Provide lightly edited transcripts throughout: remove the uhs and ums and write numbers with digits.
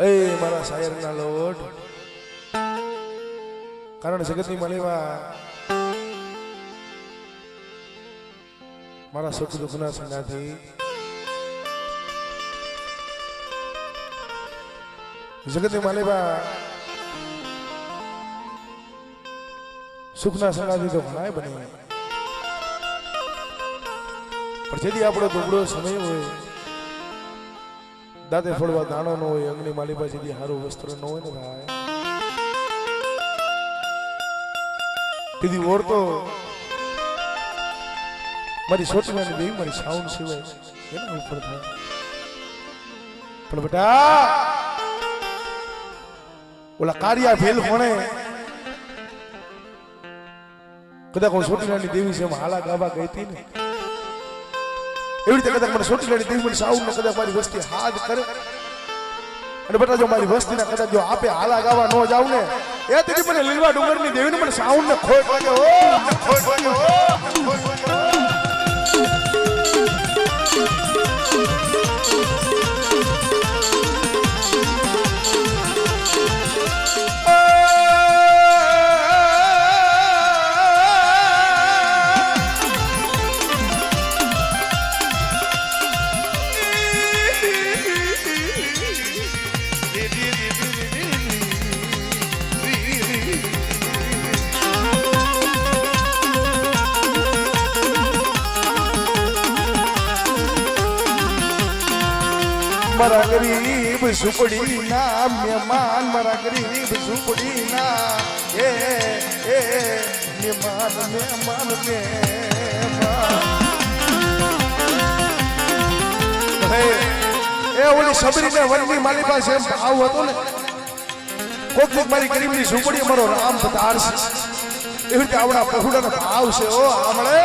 એ મારા શાયરના લોટ કારણ જગતની માલિવા મારા સુખ દુઃખના સંગાથી જગતની માલિવા સુખના સંગાથી તો ઘણાય બને પણ જેથી આપણો દુબળો સમય હોય દાંતે ફોડવા દાણો ન હોય અંગની માલિકા જેથી સારું વસ્ત્ર ન હોય ને ભાઈ તેથી ઓરતો મારી સોચવાની દેવી મારી સાઉન્ડ સિવાય એના ઉપર થાય પણ બેટા ઓલા કાર્યા ભેલ કોણે કદાચ હું સોટીલાની દેવી છે એમ હાલા ગાવા ગઈ હતી ને એવી રીતે કદાચ મને સોટીલાની દેવી મને સાઉન્ડ ને કદાચ મારી વસ્તી હાથ કરે અને બેટા જો મારી વસ્તીના કદાચ જો આપે હાલા ગાવા ન જાવ ને એ તેથી મને લીલવા ડુંગરની દેવીને મને સાઉન્ડ ને ખોટ લાગે ઓ ખોટ લાગે ઓ મારા ગરીબ ઝૂંપડી ના મહેમાન મારા ગરીબ ઝૂંપડી ના એ મહેમાન મહેમાન મહેમાન એ ઓલી સબરીને વનની માલી પાસે એમ ભાવ હતો ને કોક મારી ગરીબની ઝૂંપડી મારો રામ પધાર છે એવી રીતે આવડા પહોળાનો ભાવ છે ઓ આમળે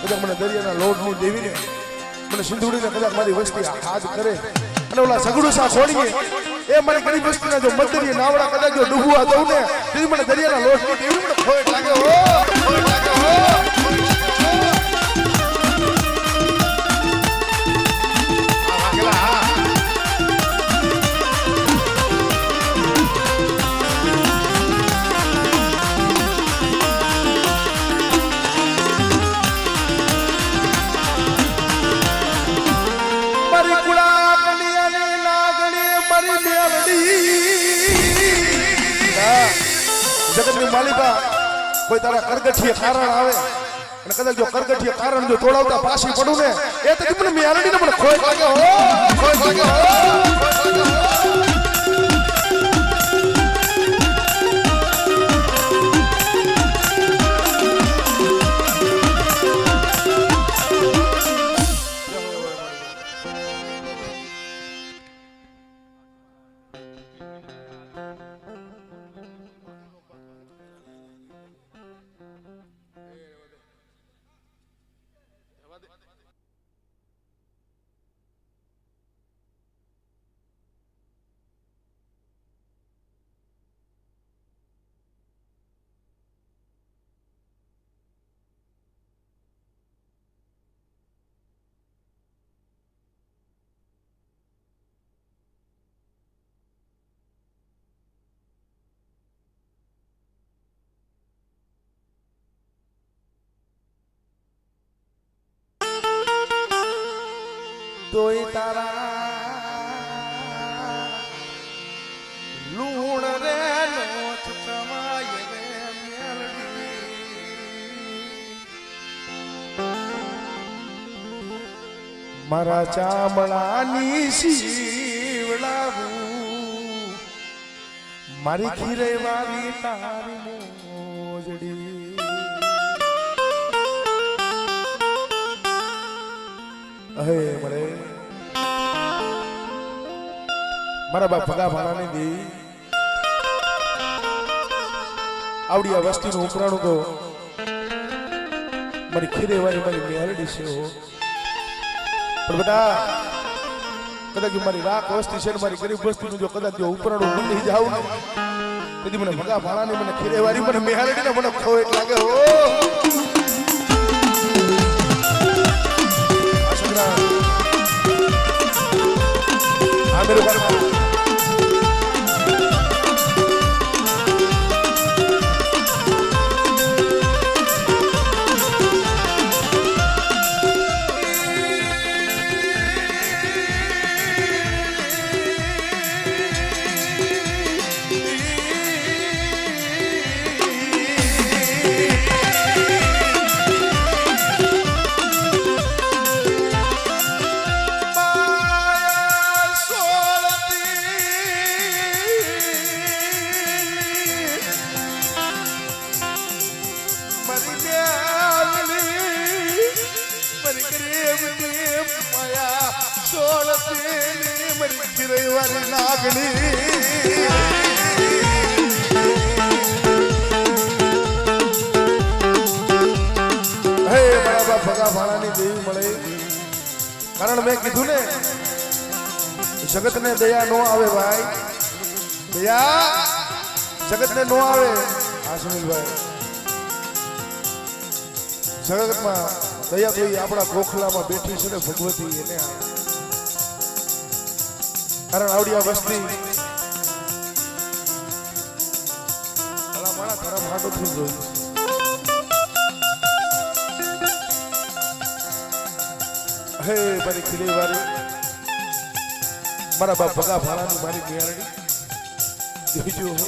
કદાચ મને દરિયાના લોટની દેવીને મને સિંધુડીને કદાચ મારી વસ્તી હાથ કરે અને ઓલા સગડું સા છોડીએ એ મારી ગરીબ વસ્તીના જો મદરીએ નાવડા કદાચ જો ડૂબવા દઉં ને તેથી મને દરિયાના લોટની દેવી મને ખોટ લાગે હો ખોટ લાગે હો જગતની માલિકા કોઈ તારા કરગઠીએ કારણ આવે અને કદાચ જો કરગઠીએ કારણ જો તોડાવતા પાછી પડું ને એ તો મને મેલડીને મને ખોટ લાગે હો ખોટ લાગે હો તોય તારા લૂણ રે નો ચમાય રે મેલડી મારા ચામડાની શીવડાવું મારી ખીરે વાળી તારી મોજડી અહે મળે મારા બાપ ભગા ભાણાની દી આવડી આ વસ્તીનું ઉપરાણું તો મારી ખીરે વાળી મારી મેલડી છે પણ બેટા કદાચ મારી રાખ વસ્તી છે ને મારી ગરીબ વસ્તીનું જો કદાચ જો ઉપરાણું બની જાવ ને તેથી મને ભગા ભાણાની મને ખીરેવારી મને મેહારડી ને મને ખો એક લાગે હો આ મેરો ઘર રવિવારી નાગણી હે બરાબર ભગા ભાણાની દેવી મળે કારણ મેં કીધું ને જગત ને દયા નો આવે ભાઈ દયા જગત ને નો આવે હા સુનિલભાઈ જગતમાં દયા તો આપણા ગોખલામાં બેઠી છે ને ભગવતી એને આવે કારણ આવડી આ વસ્તી મારા ધરમ હાટોથી જોયું હે મારી ખીલી વાળી મારા બાપ ભગા ભાણાની મારી નિયારણી બીજું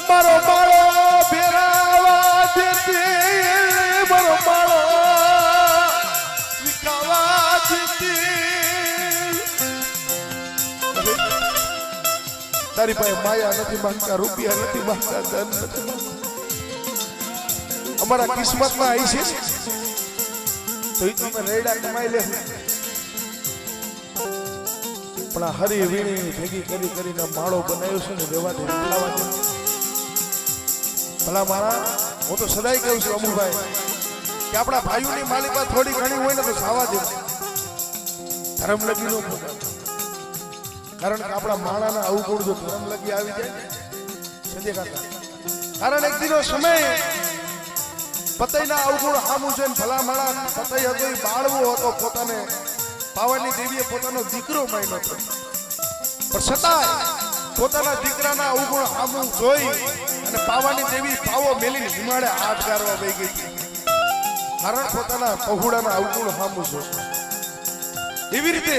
મારો માળો ભેરાવા દેતી મારો માળો વિકાવા દેતી તારી પાસે માયા નથી માંગતા રૂપિયા નથી માંગતા ધન નથી માંગતા અમારા કિસ્મતમાં આવી છે તો એ તમે રેડા કમાઈ લે પણ આ હરી વીણી ભેગી કરીને માળો બનાવ્યો છે ને રેવા દે લાવવા દે ભલા મારા હું તો સદાય કહું છું અમુભાઈ કે આપણા ભાઈઓની માલિકા થોડી ઘણી હોય ને તો સાવા દે ધર્મ લગી નો કારણ કે આપણા માણાના આવું ગુણ જો ધર્મ લગી આવી જાય સંજય કાકા કારણ એક દિનો સમય પતઈના અવગુણ હામું છે ભલા માણા પતઈ હતો એ બાળવો હતો પોતાને પાવાની દેવીએ પોતાનો દીકરો માન્યો હતો પણ છતાંય પોતાના દીકરાના અવગુણ હામું જોઈ અને પાવાની દેવી પાવો મેલીને હિમાળે હાથ ગારવા વહી ગઈ કારણ પોતાના પહુડાના અવગુણ હામું જો એવી રીતે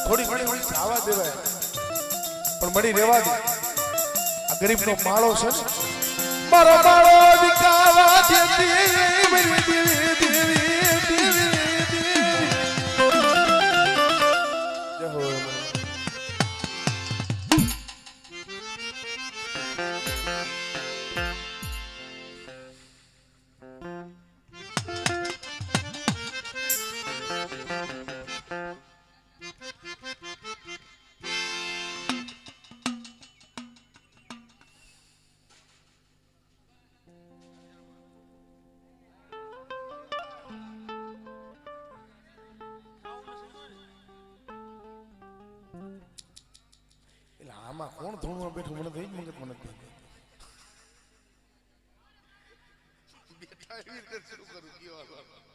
થોડી ઘણી ખાવા દેવાય પણ મળી રહેવા દે આ ગરીબનો માળો છે ને મારો માળો વિકાવા દેતી મારી દેવી દેવી જય હો આમાં કોણ ધૂણમાં બેઠું મને થઈ મગજ મને બેઠા એવી રીતે શરૂ કરું કેવા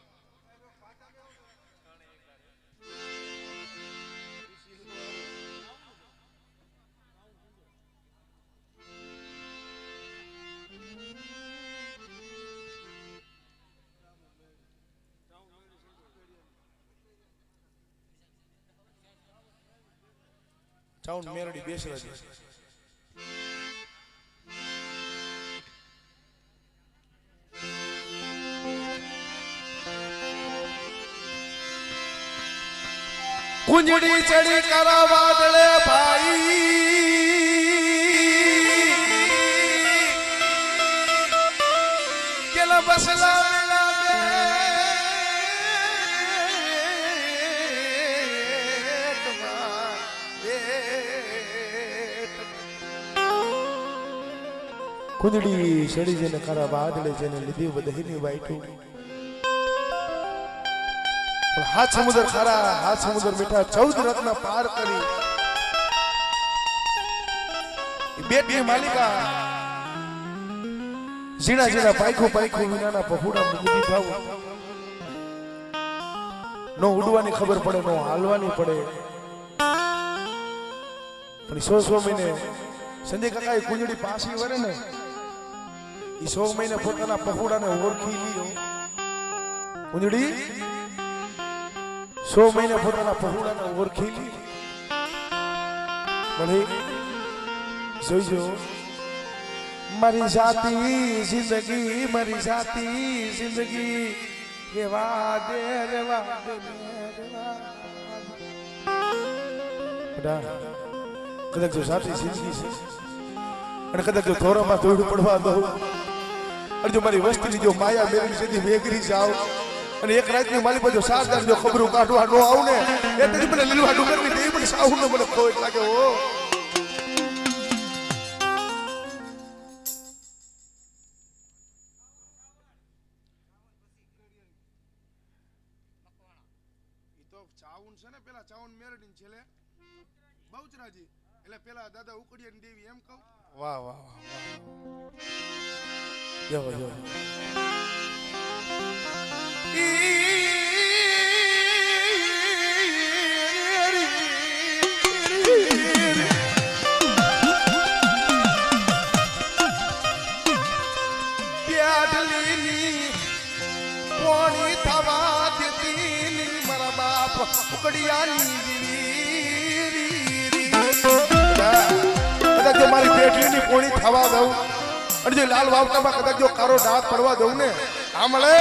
ચાઉન મેરડી બેસવા દે કુંજડી ચડી કરા વાદળે ભાઈ કેલા બસલા કુંજડી સડી જેને ખરા વાદળે જેને લીધી બધાની વાઈટું હાથ સમુદ્ર ખારા હાથ સમુદ્ર મીઠા 14 રત્ન પાર કરી બેટની માલિકા ઝીણા ઝીણા પાયખું વિનાના પફુડા મૂકી થાવ નો ઉડવાની ખબર પડે નો હાલવાની પડે પણ 100 મહિને સંજય કાકાએ કુંજડી પાસી વરે ને એ 100 મહિને પોતાના પફુડાને ઓળખી લીયો કુંજડી 100 મહિને પોતાના પફુડાને ઓળખી લી ભલે જોઈજો મારી જાતી જિંદગી રેવા દે કદાચ જો સાચી જિંદગી છે અને કદાચ જો થોરામાં થોડું પડવા દઉં અને જો મારી વસ્તીની જો માયા મેળવી સીધી વેગરી જાવ અને એક રાતની માલિક જો 7 દાર જો ખબરું કાઢવા નો આવું ને એટલે મને લીલવા ડુંગરની દેવી મને સાવ ને મને ખોટ લાગે ઓ ચાવન છે ને પેલા ચાવન મેરડીન છેલે બહુચરાજી એટલે પેલા દાદા ઉકડિયાની દેવી એમ કહું વાહ વાહ વાહ યો યો પ્યાડલીની કોણી થવા દેતી મારા બાપ ઉકડિયાની દેવી કદાચ જો મારી પેટલીની કોણી થવા દઉં અને જો લાલ વાવટામાં કદાચ જો કારો દાંત પડવા દઉં ને આમળે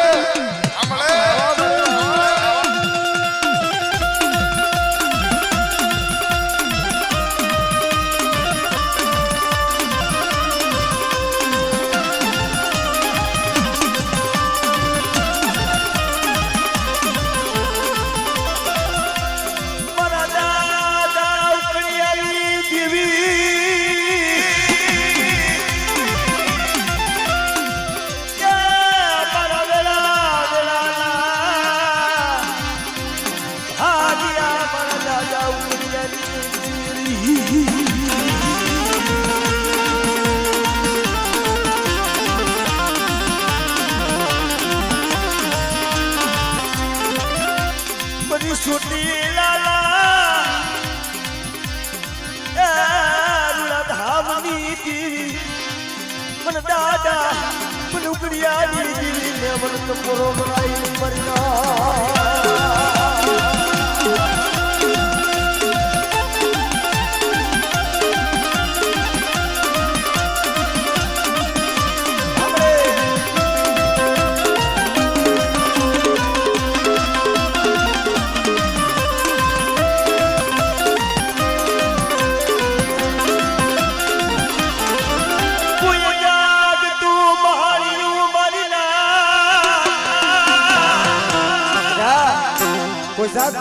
દાદા ઉકડિયાની દેવી ને મન તો પૂરો બનાવી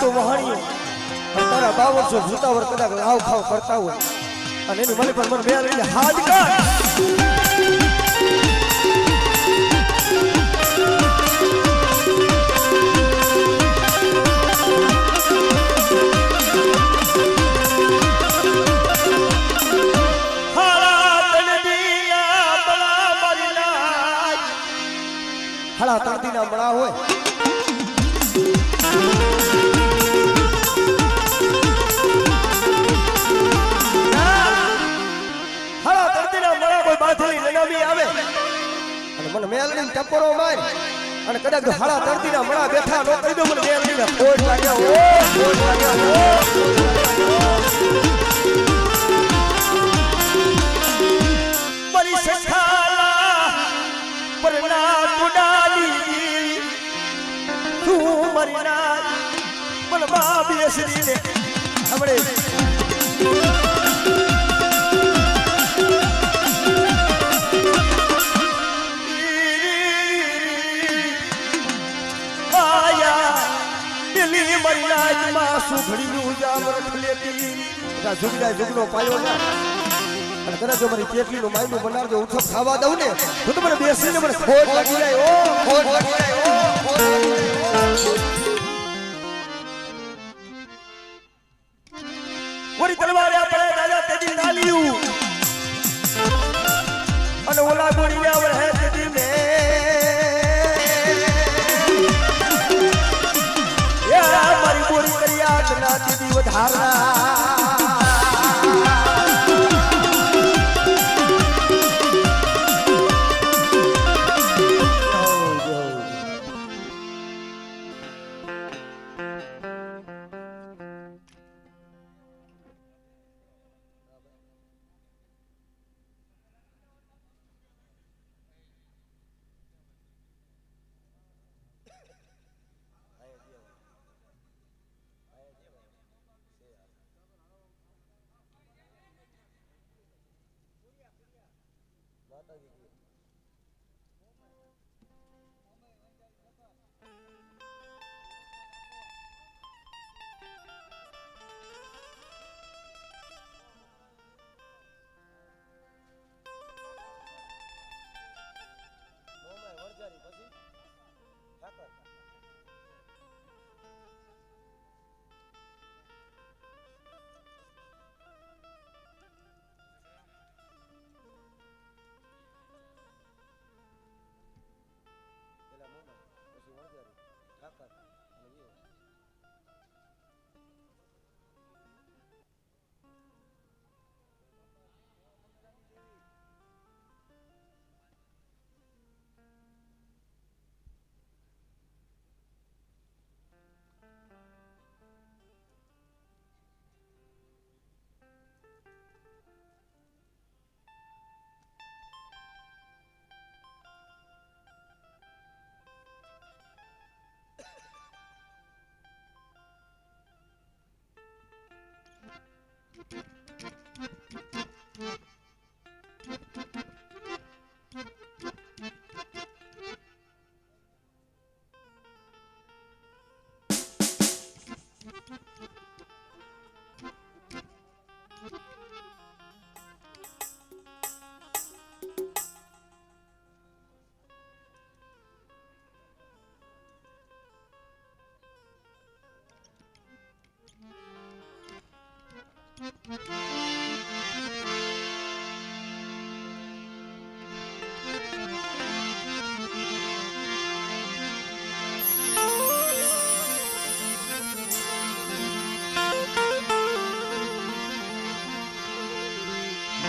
તો વહાણીઓ તારા 52 વર્ષો ભૂતાવર કદાચ આવ ખાવ કરતા હોય અને એની મને પણ મને બે લઈને હાથ કાઢ હાલા તળદીના મળા હોય મને મેલડીને ટપરો માર અને કદાચ હાડા તરતીના મળા બેઠા નો કહી દો મને મેલડીને ખોટ લાગ્યો મારી સખાલા પરણા ટુડાલી તું મારી ના મન બાપ બેસરીને હમણે સુઘડીનું જામ રખ લેતી ઝુગડા ઝુગડો પાયો ના અને કદાચ જો મારી કેટલીનું માયનું બનાવજો ઉઠો ખાવા દઉં ને તો મને બેસીને મને ખોટ લાગી જાય ઓ ખોટ લાગી જાય ઓ ઓરી તલવાર આપણે રાજા તેજી નાલિયું અને ઓલા ગોળી ને આવડે હે તેજી મે યા મારી ગોળી કરી આજના તેજી વધારા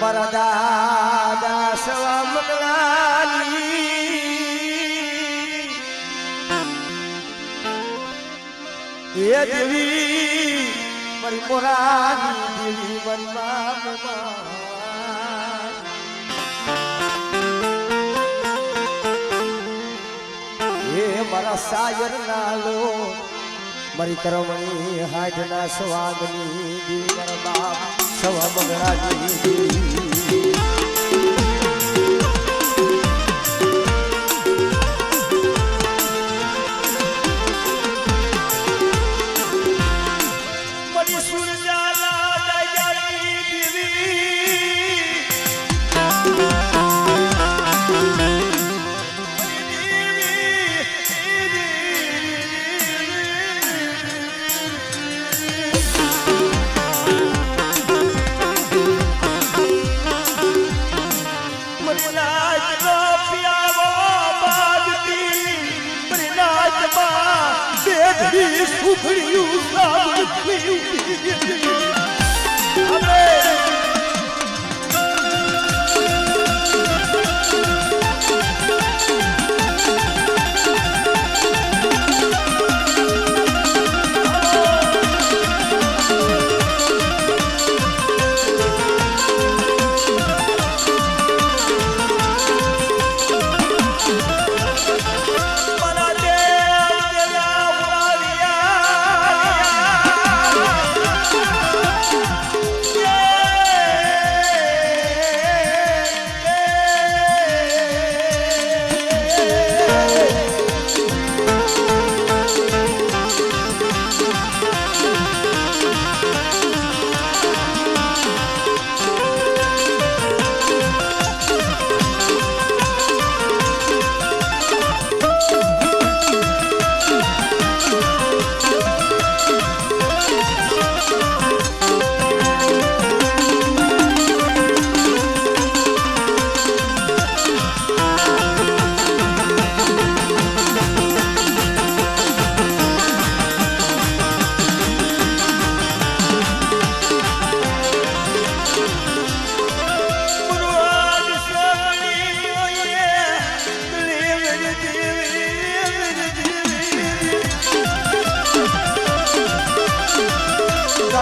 મારા દાદા સવા મંગલાની એ દેવી મારી મોરાની દેવી મારી મા એ મારા સાયર નાલો મારી કરમણી હાડના સ્વાગની દેવી મારા બાપ સવા મંગલાની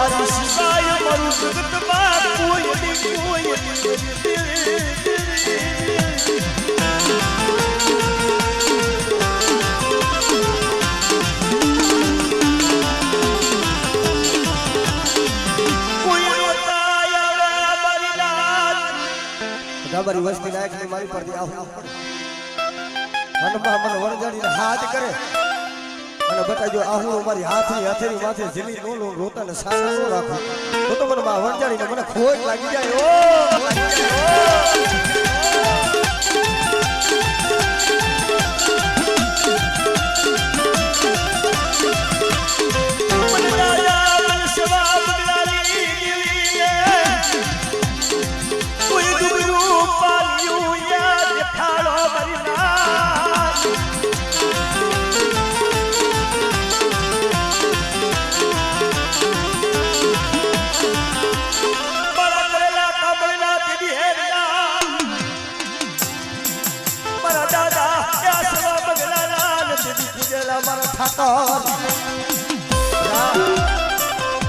તારી સિવાય મારું જગતમાં કોઈ મારી વસ્તી નાયક ની મારી પર આવું મનમાં મને વરજાડીને હાથ કરે અને બટા જો આહુડો મારી હાથની હથેળી માથે ઝીલી નો લો રોતા ને સારા નો રાખો તો મને માં વરજાડીને મને ખોટ લાગી જાય ઓ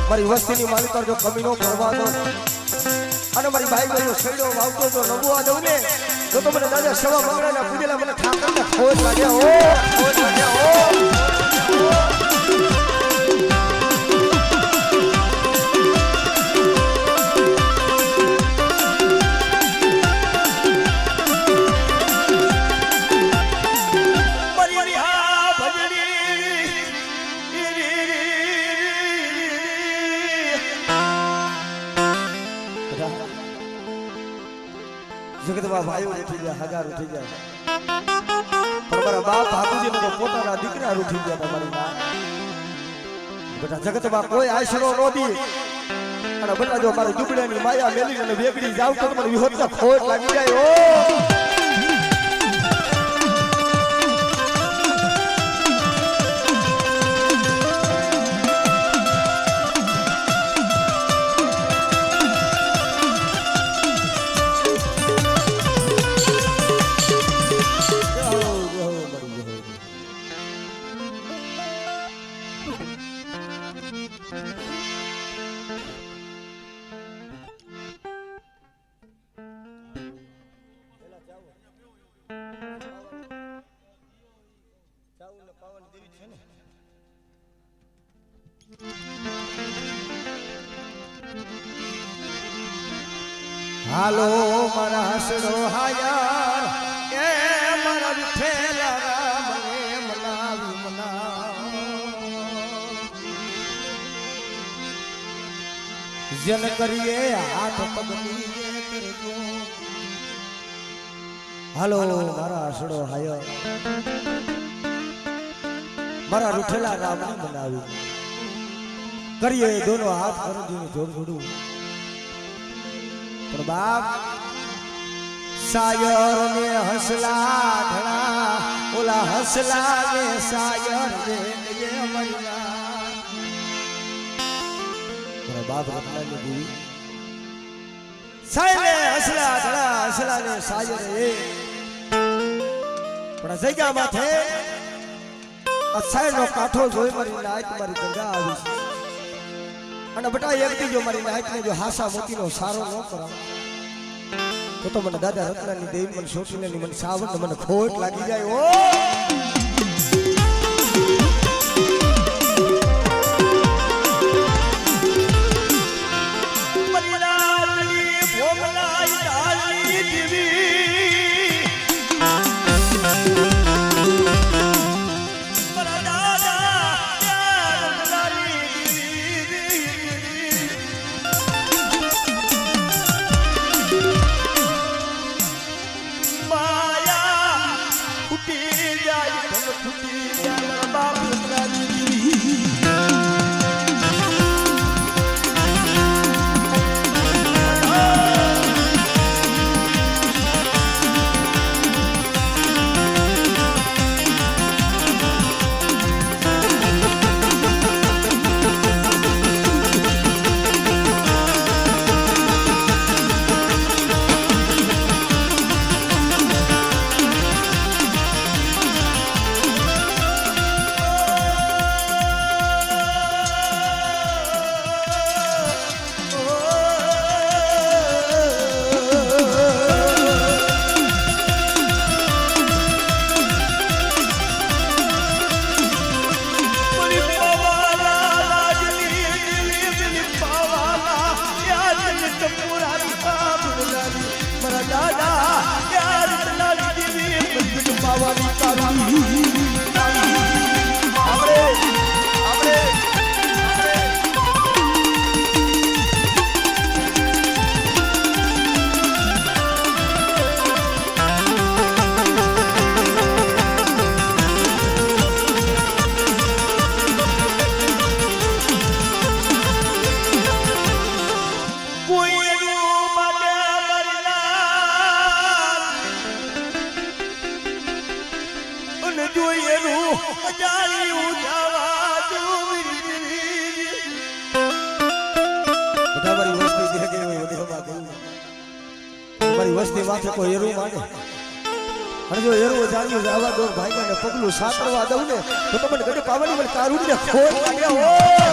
મારી વસ્તીની માલિક જો કમી નો ભરવા દો અને મારી ભાઈ ભાઈઓ છેડો વાવતો જો નબવા દઉં ને તો મને દાદા સવા મંગળાના પૂજેલા મને ઠાકરના ખોજ લાગ્યા ઓ ખોજ લાગ્યા ઓ જગતમાં ભાઈઓ ઉઠી ગયા હજાર ઉઠી ગયા પણ મારા બાપ હાકુજી ને પોતાના દીકરા ઉઠી ગયા તમારી માં બેટા જગતમાં કોઈ આશરો નો દી અને બેટા જો મારું દુબળાની માયા મેલી અને વેગડી જાવ તો મને વિહોતના ખોટ લાગી જાય ઓ હાલો મારા હસડો હાયાર એ મારા વિઠેલા રામને મનાવી મનાવ જન કરીએ હાથ પગની કરજો હાલો મારા હસડો હાયાર મારા વિઠેલા રામને મનાવી કરીએ દોનો હાથ કરજો જોડ જોડું પણ બાપ સાયર ને હસલા ઘણા ઓલા હસલા ને સાયર રે એ મરના પણ બાપ રત્નાની દેવી સાયર ને હસલા ઘણા હસલા ને સાયર રે પણ જગ્યા માથે અસાય નો કાઠો જોઈ મારી નાયક મારી ગંગા આવી અને બટા એક દી જો મારી નાયક ને જો હાસા મોતીનો સારો ન કરાવ તો મને દાદા રત્નાની દેવી મને સોટીની મને સાવન મને ખોટ લાગી જાય ઓ માયા ફૂટી જાય માથે કોઈ એરું માને અને જો એરું જાણ્યું જવા દો ભાઈ ને પગલું સાતરવા દઉં ને તો મને ગડે પાવાની મને કારુડી ને ખોટ લાગે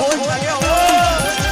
ખોટ લાગે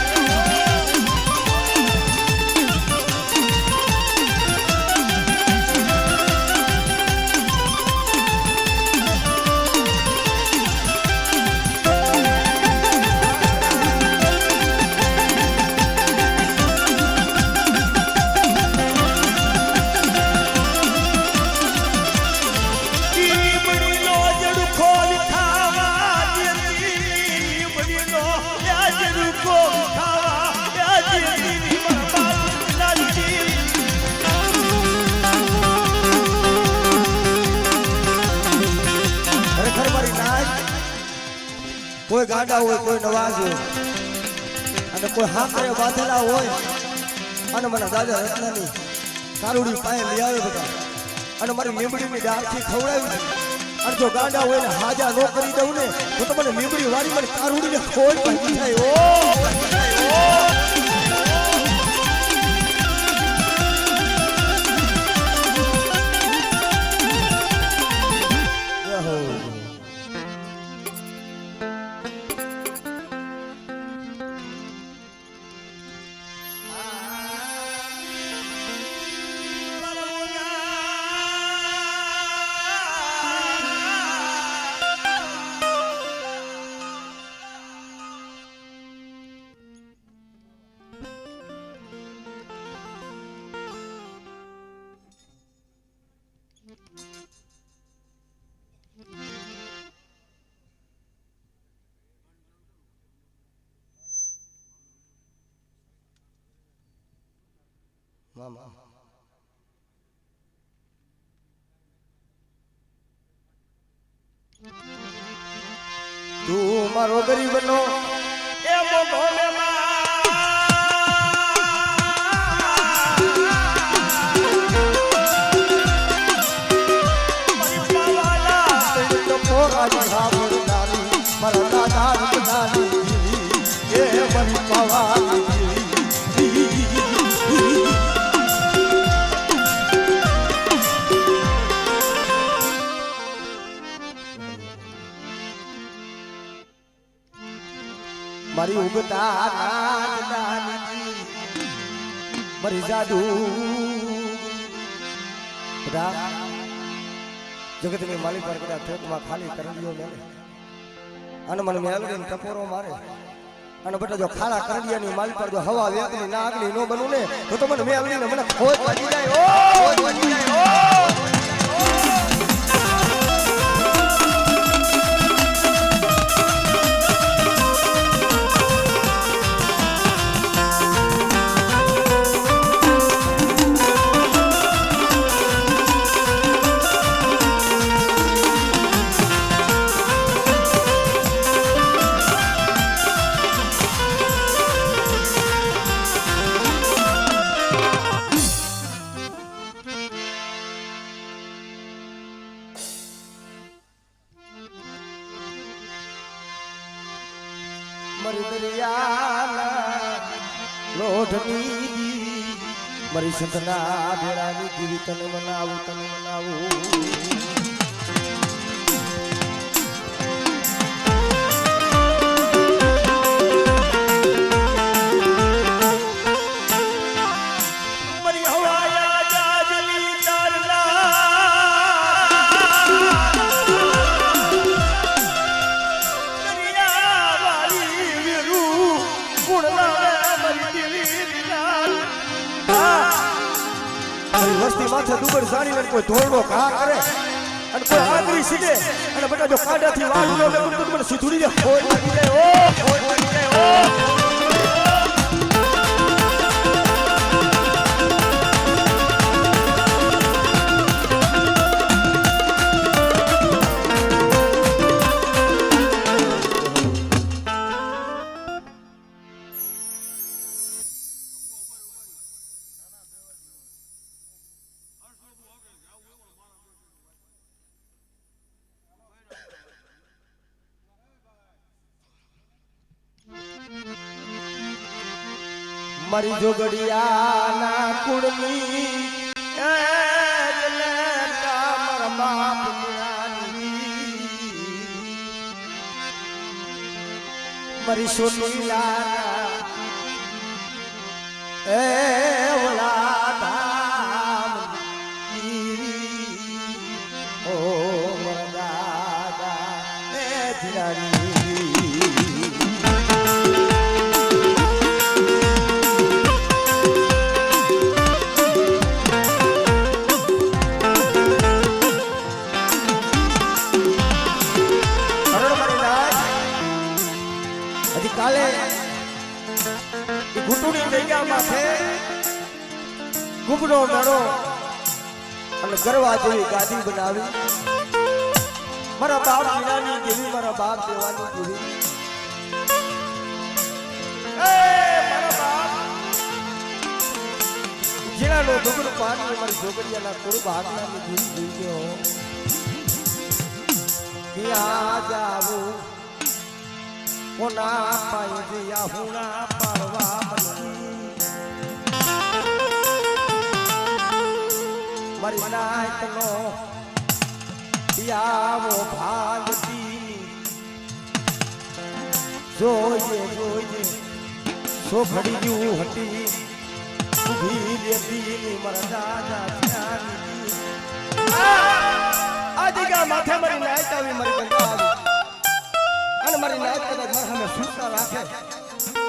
કોઈ ગાડા હોય કોઈ નવાજ હોય અને કોઈ હાકરે બાંધેલા હોય અને મને દાદા રત્નાની કારુડી પાસે લઈ આવે બધા અને મારી લીમડીની ડાળથી ખવડાવી અને જો ગાડા હોય ને હાજા ન કરી દઉં ને તો મને લીમડી વાળી મને કારુડીને ખોટ ભાગી થાય મામા તું મારો ગરીબનો એ મોટો મારા દાદા એ મરી પાવા મારી ઉગતા મારી જાદુ બધા જગતની માલિક પર કદાચ ઠોકમાં ખાલી કરંડીઓ મેલે અને મને મેલડીને ટપોરો મારે અને બેટા જો ખાલા કરંડિયાની માલિક પર જો હવા વેગની ના આગલી નો બનું ને તો મને મેલડીને મને ખોટ વાગી જાય ખોટ વાગી જાય મરી દરિયાના લોઢની મરી સંતના ભેળાની દીવી તને મનાવું વસ્તી માથે દુબળ સારી કોઈ ધોરડો ઘા કરે અને કોઈ આંગળી સીધે અને બધા જો કાંડાથી વાળું નો લેવું તો મને સીધુડી જાય ખોટ લાગી જાય ખોટ લાગી જાય મારી જોગડિયાના કુળની મારી સોની લાલા એ ઓલા ધામ ઓ મારા દાદા એ ધીરાની કાલે ઘૂંટુની જગ્યા માથે ગુબડો મેળો અને ગરવા જેવી ગાદી બનાવી મારા બાપ વિનાની જેવી મારા બાપ દેવાની જેવી મારા બાપ જીણાનો ડુંગર પાણી મારી છોકરીયાના કુરુબ હાથનાની જેવી જોઈ ગયો ક્યાં જાવું કોના પાય દિયા હુણા પાડવા મારી નાયકનો પિયાવો ભાગતી જોઈએ જોઈએ સોફડી જેવું હતી ઉભી રહેતી મારા દાદા ત્યાંની આ જગ્યા માથે મારી નાયક આવી મારી ગંગા આવી અને મારી નાયક કદાચ મારા સામે સૂચના રાખે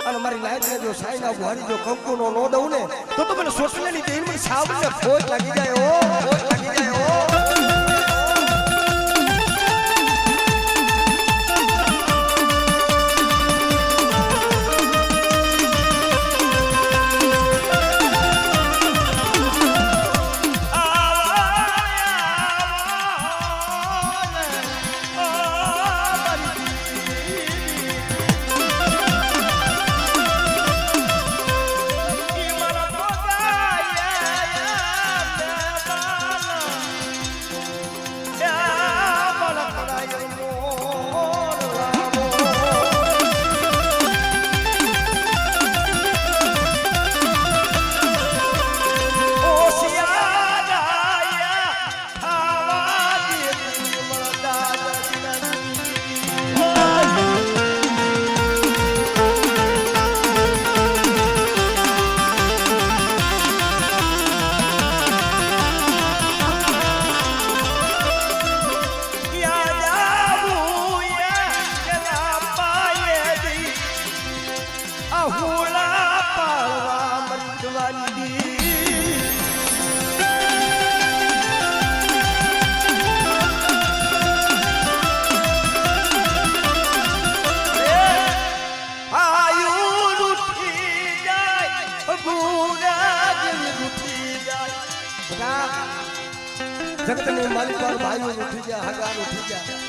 અને મારી નાયકને જો સાઈના ભવારી જો કંકુનો નો દઉં ને તો મને સોસલેની દેવી મને સાવને ફોજ લાગી જાય ઓ ફોજ લાગી જાય ઓ જગતની માલિક પર ભાઈઓ ઉઠી ગયા હગાર ઉઠી ગયા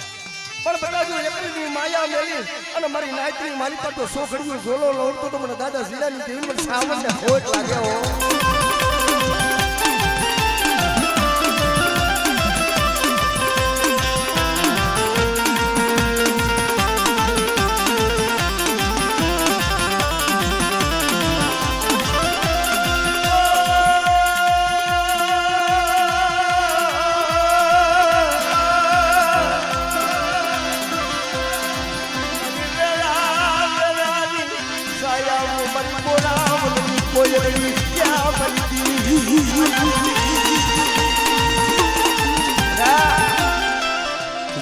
પણ બતાજો એકની માયા મેલી અને મારી નાયકની માલિક પર તો સોખડીઓ ઝોલો લોડતો તો મને દાદા ઝીલાની દેવી મને સાવને ખોટ લાગે હો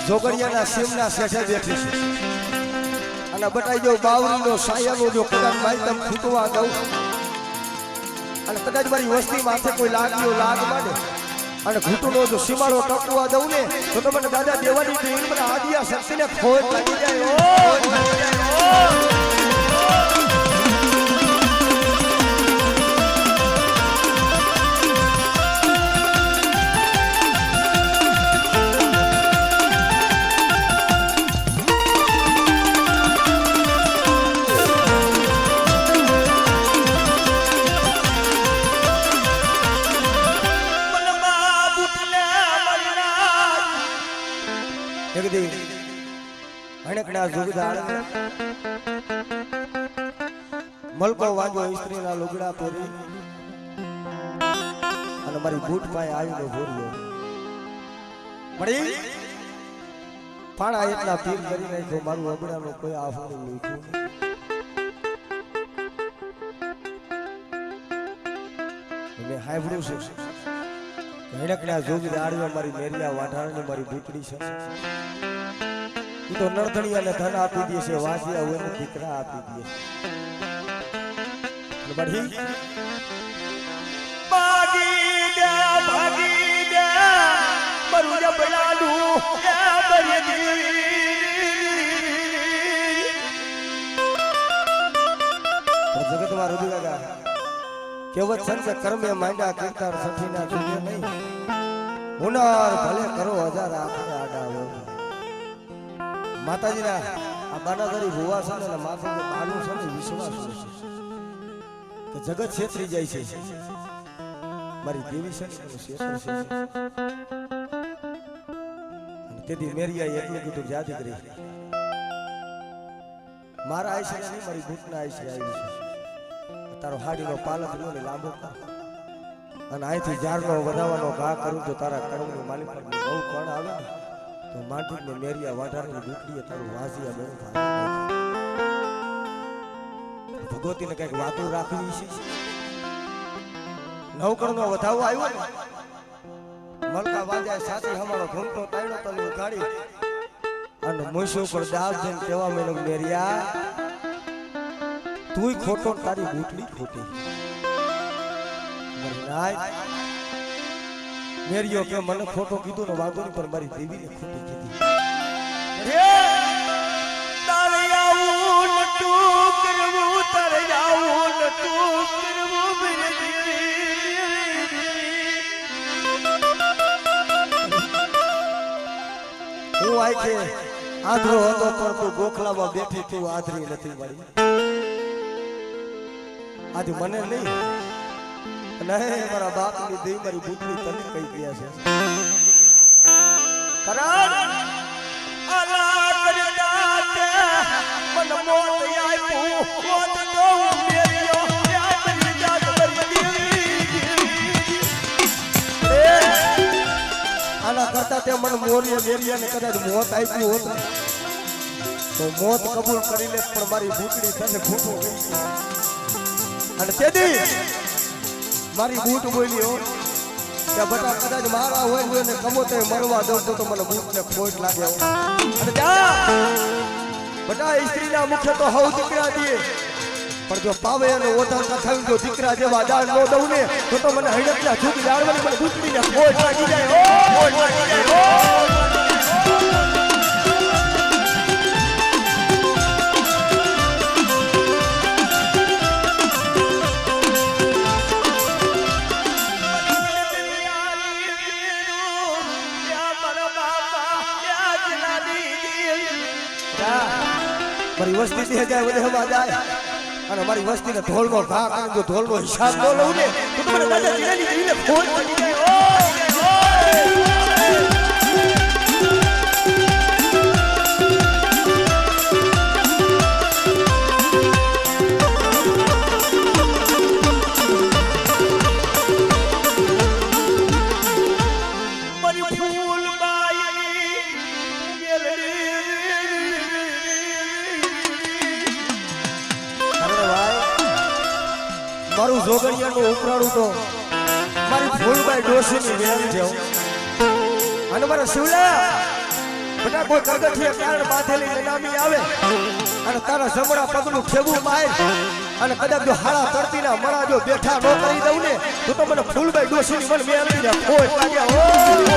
જોગડિયાના સીમના શેઠે બેઠી છે અને બતાઈ દો બાવરીનો સાયાનો જો કદાચ માયતમ ખૂટવા દઉં અને કદાચ મારી વસ્તી માથે કોઈ લાગ્યો લાગ માંડે અને ઘૂંટનો જો સીમાડો ટપવા દઉં ને તો મને દાદા દેવાની દેવી મને આદિયા શક્તિને ખોટ લાગી જાય ઓ હણકના જુગદાર મલકો વાજો સ્ત્રીના લુગડા પહેરી અને મારી બૂટ પાસે આવીને ભૂર્યો મળી પાણા એટલા પીર કરી નાખ્યો મારું અબડાનું કોઈ આફું લીધું મેં હાંભળ્યું છે હેડકડા જોગી આડવા મારી મેરિયા વાઢાણી મારી બૂટડી છે એ તો નરધણીયાને ધન આપી દે છે વાંસિયા હોય ને દીકરા આપી દે છે બઢી ભાગી દે મરું જબલાલું એ બરદી જગતમાં રુદુ કાકા કેવત સંત કર્મે માંડ્યા કીર્તાર સઠીના જુગે નહીં હુનર ભલે કરો હજાર આખરે આડા આવ્યો માતાજીના આ બાનાગરી ભુવા છે ને માતાજી બાનું છે ને વિશ્વાસ છે કે જગત છેતરી જાય છે મારી દેવી છે ને છેતર છે અને તેથી મેરિયાએ એટલું કીધું જાદી કરી મારા આયશે નહીં મારી ભૂતના આયશે આવી છે તારો હાડીનો પાલક રહ્યો ને લાંબો કર અને અહીંથી ઝાડનો વધાવવાનો ઘા કરું તો તારા કર્મની માલિક પર બહુ કોણ આવે ને તો માંડીને મેરિયા વાઢારની દુકડીએ તારું વાસિયા બહુ ભગવતીને કઈક વાતો રાખવી છે નવકણનો વધાવો આવ્યો ને મલકા વાજાય સાથે હમારો ઘૂમતો તાયડો તને ઉઘાડી અને મોસો પર દાબ જઈને કેવા મેલો મેરિયા તુંય ખોટો તારી બૂટલી ખોટી મેરિયો કે મને ખોટો કીધું ને વાંધો નહીં પણ મારી દેવીને ખોટી કીધી હું આઈ કે આધરો હતો પણ તું ગોખલામાં બેઠી તું આધરી નથી મારી આજે મને નહીં નહીં મારા બાપની દેવી મારી બુદ્ધિ તને કહી ગયા છે કરાર આલા કરતા તે મન મોત આપ્યું મોત તો મેરિયો આપની જાત બરદી આલા કરતા તે મન મોરિયા મેરિયાને કદાચ મોત આપ્યું હોત તો મોત કબૂલ કરી લે પણ મારી બુદ્ધિ તને ખોટું કહી અને તેદી મારી બૂટ બોલ્યો કે બટા કદાચ મારા હોય ને કમોતે મરવા દઉં તો મને બૂટને ખોટ લાગે અને જા બટા સ્ત્રીના મુખે તો હવ દીકરા દે પણ જો પાવે અને ઓઢા કથાવી જો દીકરા જેવા દાળ નો દઉં ને તો મને હૈડકના છૂટ જાળવાની મને બૂટડીને ખોટ લાગી જાય ખોટ લાગી જાય મારી વસ્તી 2000 વધે હવા જાય અને મારી વસ્તીને ઢોલનો ઘા કરે જો ઢોલનો હિસાબ ન લઉં ને તો મને દાદા જીલાની જીને ખોટ પડી જાય મારું જોગણિયાનું ઉપરાણું તો મારી ફૂલબાઈ ડોશીની વેલ છે અને મારા શિવલા બટા કોઈ કરગઠિયા કારણ બાંધેલી નનામી આવે અને તારા જમણા પગનું ખેબું માર અને કદાચ જો હાળા તરતીના મણા જો બેઠા ન કરી દઉં ને તો મને ફૂલબાઈ ડોશીની મન મેળવીને ખોટ લાગ્યા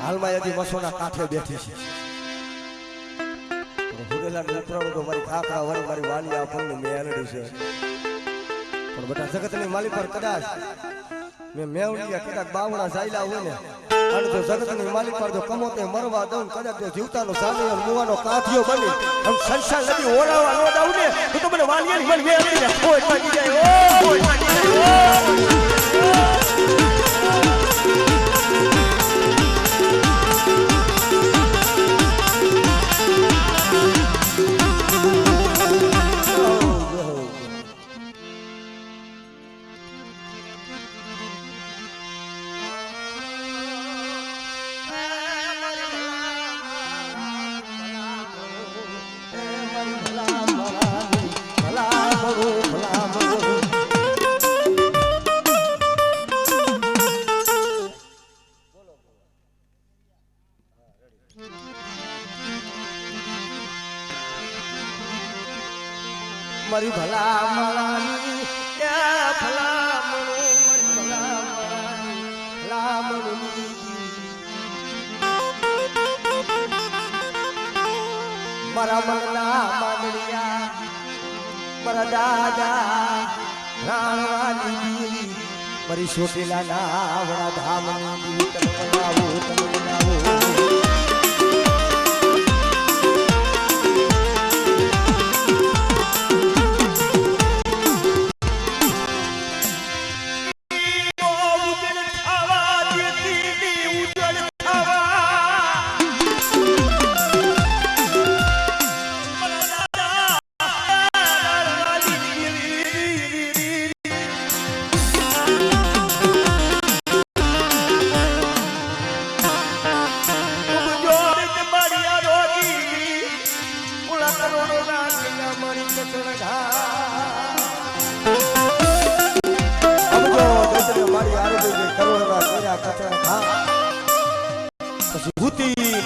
હાલમાં યદી મસોના કાંઠે બેઠી છે હુરેલા ઉપરાણું તો મારી ખાખરા વળી મારી વાલિયા આપણને મેલડી છે પણ બધા જગતની માલિક પર કદાચ મેં મેવડિયા કદાચ બાવડા જાયલા હોય ને અને જો જગતની માલિક પર જો કમોતે મરવા દઉં કદાચ જો જીવતાનો સામે મુવાનો કાથિયો બની આમ સંસાર લગી ઓરાવા નો દઉં ને તો મને વાલિયાની મન વેરી કોઈ પાકી જાય કોઈ પાકી જાય મારી ભલા માળાની ત્યાં ભલા મણો મારી ભલા માળાની ભલા મણોની મારા મનના માંગણિયા મારા દાદા રાણવાની દીવી મારી સોટેલા ના વડા ધામની દીવી તમે બનાવો તમે બનાવો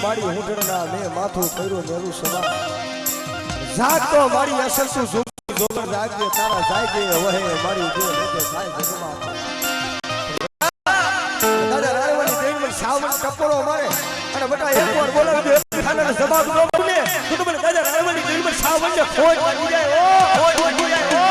મારી હુંડળના મે માથું કર્યું મેરું સવા જાગતો મારી અસર તું જોગર જાગે તારા જાગે વહે મારી જે લેકે થાય જગમાં દાદા રાયવાની દેવની સાવન કપડો મારે અને બટા એકવાર બોલાવી દે ખાનાનો જવાબ ન મળે તો મને દાદા રાયવાની દેવની સાવન ને ખોટ વાગી જાય ઓ ખોટ વાગી જાય ઓ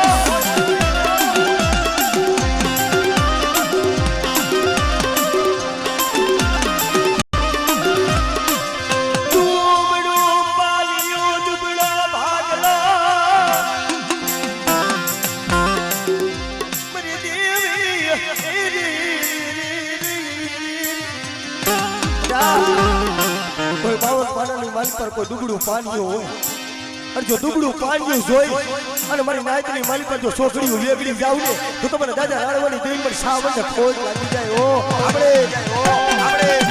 કોઈ બાવન પાનાની માલ પર કોઈ દુબળું પાણીઓ હોય અને જો દુબળું પાણીઓ જોઈ અને મારી નાયકની માલ પર જો છોકરીઓ વેગળી જાવ ને તો મને દાદા રાણવાની દેવી પર સાવન ખોજ લાગી જાય ઓ આપણે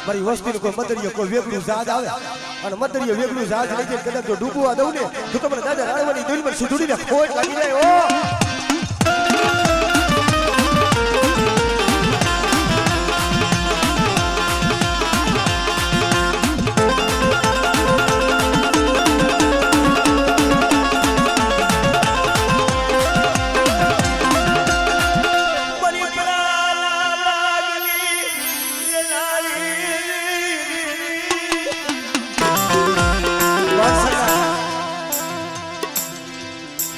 મારી વસ્તીનો કોઈ મદરિયો કોઈ વેગળું જહાજ આવે અને મદરિયો વેગળું જહાજ લઈ જાય કદાચ જો ડૂબવા દઉં ને તો તમને દાદા રાણવાની દોરી પર સીધુડીને ખોટ લાગી જાય ઓ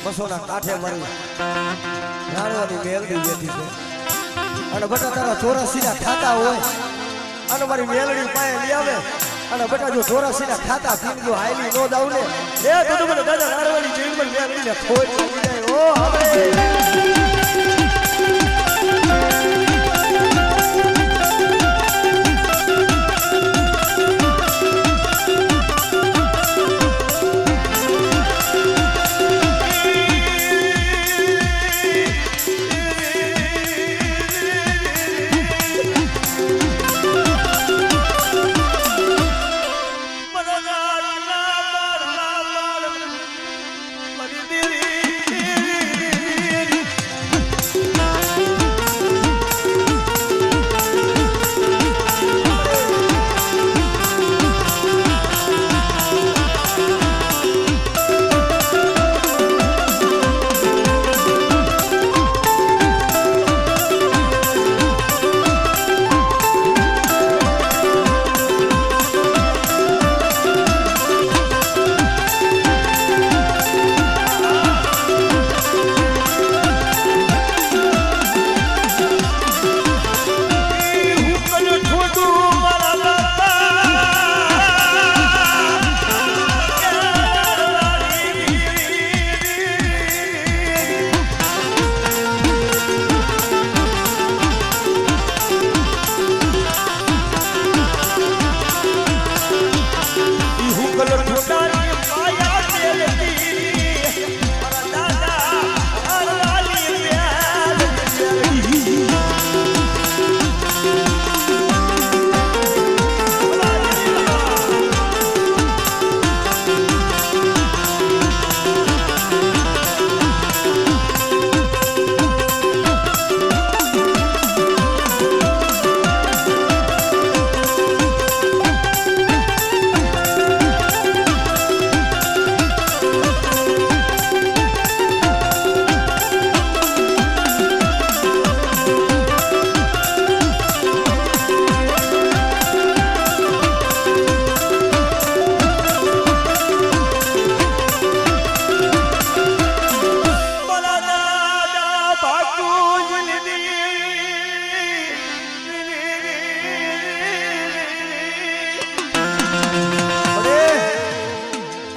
બસોના કાંઠે મારી રાણવાની મેલડી બેઠી છે અને બટા તારા 84 ના ખાતા હોય અને મારી મેલડી પાસે લઈ આવે અને બેટા જો ચોરાસીના ખાતા પીન જો હાઈલી નો દાવ ને એ તો મને દાદા નારવાડી જેલમાં મેળવીને ખોટ લાગી જાય ઓ હવે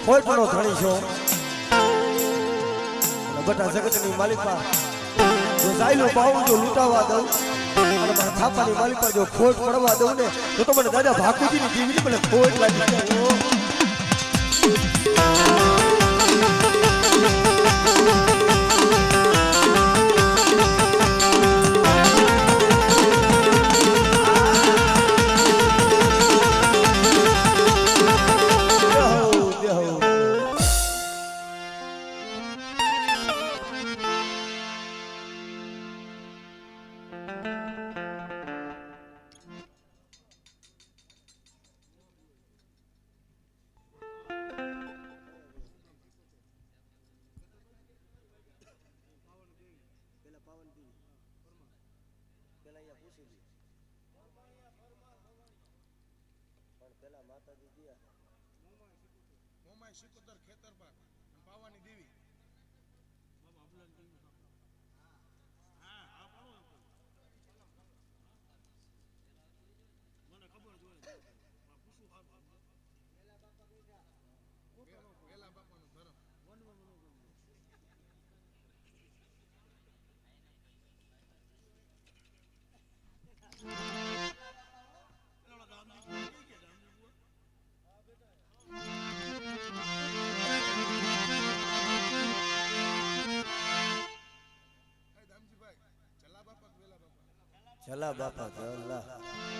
ખોટનો ધણી છો બટા જગતની માલિકા જો સાયલો પાઉં જો લૂંટાવા દઉં અને મારા થાપાની માલિકા જો ખોટ પડવા દઉં ને તો મને દાદા ભાકુજીની જીવની મને ખોટ લાગી જાય શિકોતર ખેતરબાગ પાવાની દેવી મને ખબર જોઈએ વેલા બાપાનું ધર્મ ચલા બાપા ચલા